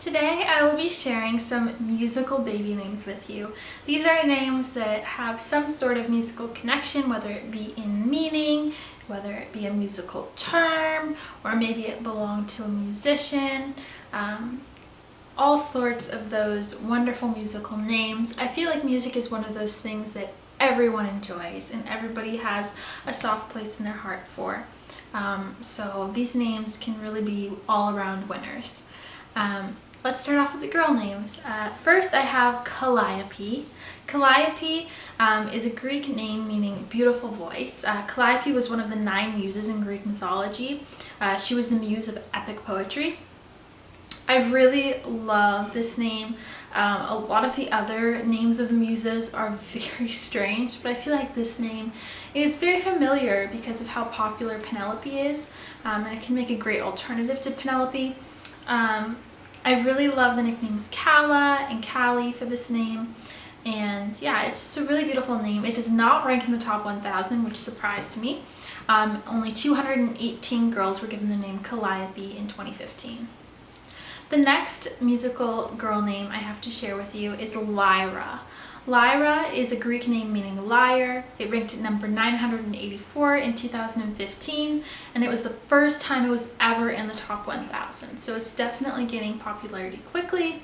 Today I will be sharing some musical baby names with you. These are names that have some sort of musical connection, whether it be in meaning, whether it be a musical term, or maybe it belonged to a musician. All sorts of those wonderful musical names. I feel like music is one of those things that everyone enjoys and everybody has a soft place in their heart for. So these names can really be all-around winners. Let's start off with the girl names. First I have Calliope. Calliope is a Greek name meaning beautiful voice. Calliope was one of the 9 muses in Greek mythology. She was the muse of epic poetry. I really love this name. A lot of the other names of the muses are very strange, but I feel like this name is very familiar because of how popular Penelope is, and it can make a great alternative to Penelope. I really love the nicknames Calla and Callie for this name, and yeah, it's just a really beautiful name. It does not rank in the top 1,000, which surprised me. Only 218 girls were given the name Calliope in 2015. The next musical girl name I have to share with you is Lyra. Lyra is a Greek name meaning lyre. It ranked at number 984 in 2015, and it was the first time it was ever in the top 1,000. So it's definitely gaining popularity quickly.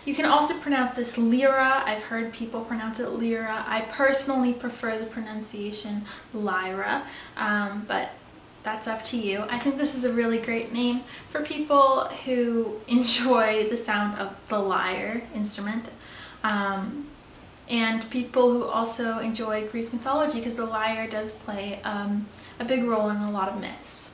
You can also pronounce this Lyra. I've heard people pronounce it Lyra. I personally prefer the pronunciation Lyra, but that's up to you. I think this is a really great name for people who enjoy the sound of the lyre instrument, and people who also enjoy Greek mythology, because the lyre does play a big role in a lot of myths.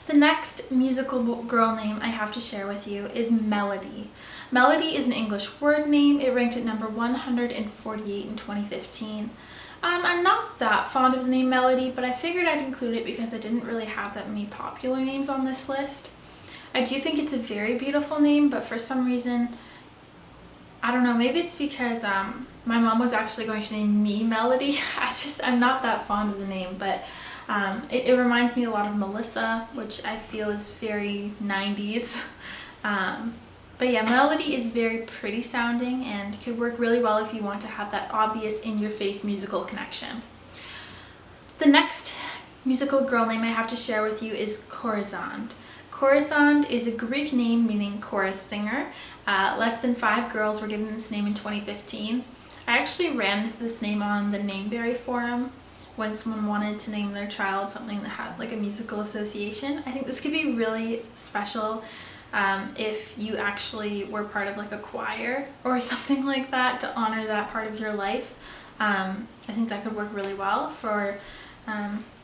The next musical girl name I have to share with you is Melody. Melody is an English word name. It ranked at number 148 in 2015. I'm not that fond of the name Melody, but I figured I'd include it because I didn't really have that many popular names on this list. I do think it's a very beautiful name, but for some reason, I don't know, maybe it's because my mom was actually going to name me Melody. I'm not that fond of the name, but it reminds me a lot of Melissa, which I feel is very 90s. But yeah, Melody is very pretty sounding and could work really well if you want to have that obvious in-your-face musical connection. The next musical girl name I have to share with you is Coristande. Coristande is a Greek name meaning chorus singer. Less than 5 girls were given this name in 2015. I actually ran into this name on the Nameberry forum when someone wanted to name their child something that had like a musical association. I think this could be really special if you actually were part of like a choir or something like that to honor that part of your life. I think that could work really well for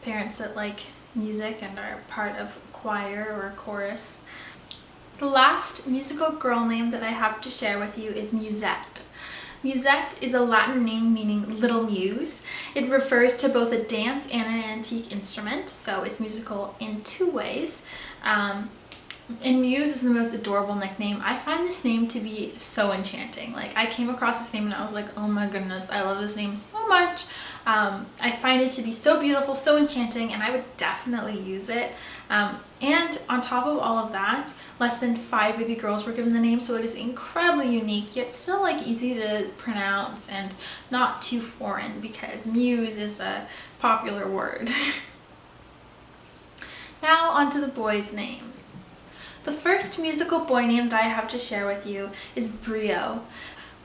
parents that like music and are part of a choir or a chorus. The last musical girl name that I have to share with you is Musette. Musette is a Latin name meaning little muse. It refers to both a dance and an antique instrument, so it's musical in 2 ways. And Muse is the most adorable nickname. I find this name to be so enchanting. Like, I came across this name and I was like, oh my goodness, I love this name so much. I find it to be so beautiful, so enchanting, and I would definitely use it. And on top of all of that, less than 5 baby girls were given the name, so it is incredibly unique, yet still like easy to pronounce and not too foreign, because Muse is a popular word. Now onto the boys' names. The first musical boy name that I have to share with you is Brio.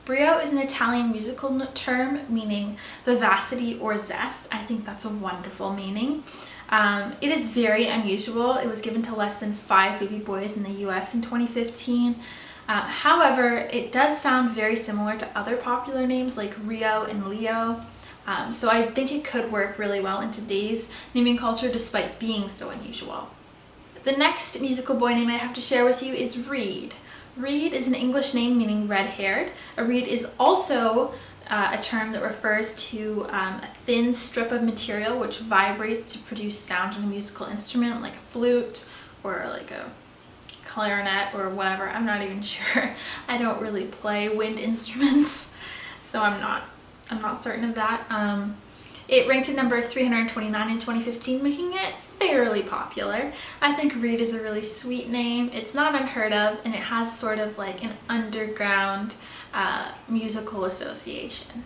Brio is an Italian musical term meaning vivacity or zest. I think that's a wonderful meaning. It is very unusual. It was given to less than 5 baby boys in the US in 2015. However, it does sound very similar to other popular names like Rio and Leo. So I think it could work really well in today's naming culture despite being so unusual. The next musical boy name I have to share with you is Reed. Reed is an English name meaning red-haired. A reed is also a term that refers to a thin strip of material which vibrates to produce sound on a musical instrument like a flute or like a clarinet or whatever. I'm not even sure. I don't really play wind instruments, so I'm not certain of that. It ranked at number 329 in 2015, making it fairly popular. I think Reed is a really sweet name. It's not unheard of, and it has sort of like an underground musical association.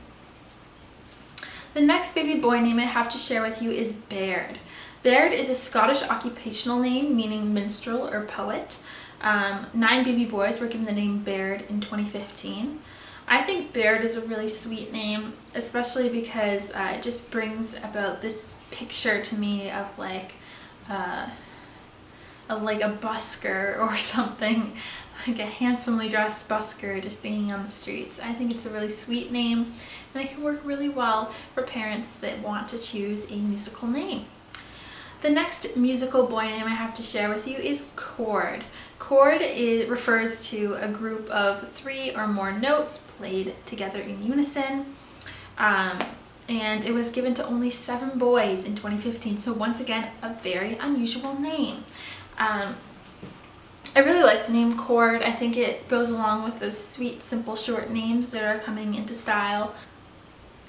The next baby boy name I have to share with you is Baird. Baird is a Scottish occupational name meaning minstrel or poet. 9 baby boys were given the name Baird in 2015. I think Baird is a really sweet name, especially because it just brings about this picture to me of like a busker or something, like a handsomely dressed busker just singing on the streets. I think it's a really sweet name, and it can work really well for parents that want to choose a musical name. The next musical boy name I have to share with you is Chord. Chord refers to a group of 3 or more notes played together in unison. And it was given to only 7 boys in 2015, so once again, a very unusual name. I really like the name Chord. I think it goes along with those sweet, simple, short names that are coming into style.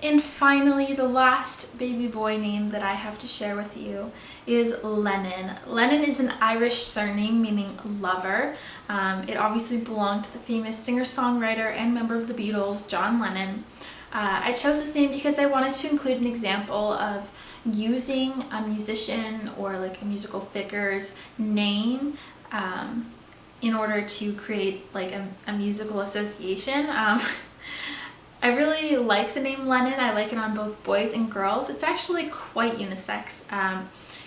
And finally, the last baby boy name that I have to share with you is Lennon. Lennon is an Irish surname meaning lover. It obviously belonged to the famous singer-songwriter and member of the Beatles, John Lennon. I chose this name because I wanted to include an example of using a musician or like a musical figure's name in order to create like a musical association. I really like the name Lennon. I like it on both boys and girls. It's actually quite unisex.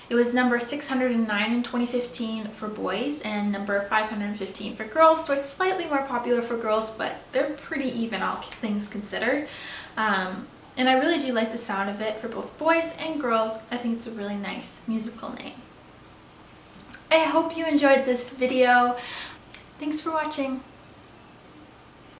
It was number 609 in 2015 for boys and number 515 for girls, so it's slightly more popular for girls, but they're pretty even, all things considered. And I really do like the sound of it for both boys and girls. I think it's a really nice musical name. I hope you enjoyed this video. Thanks for watching.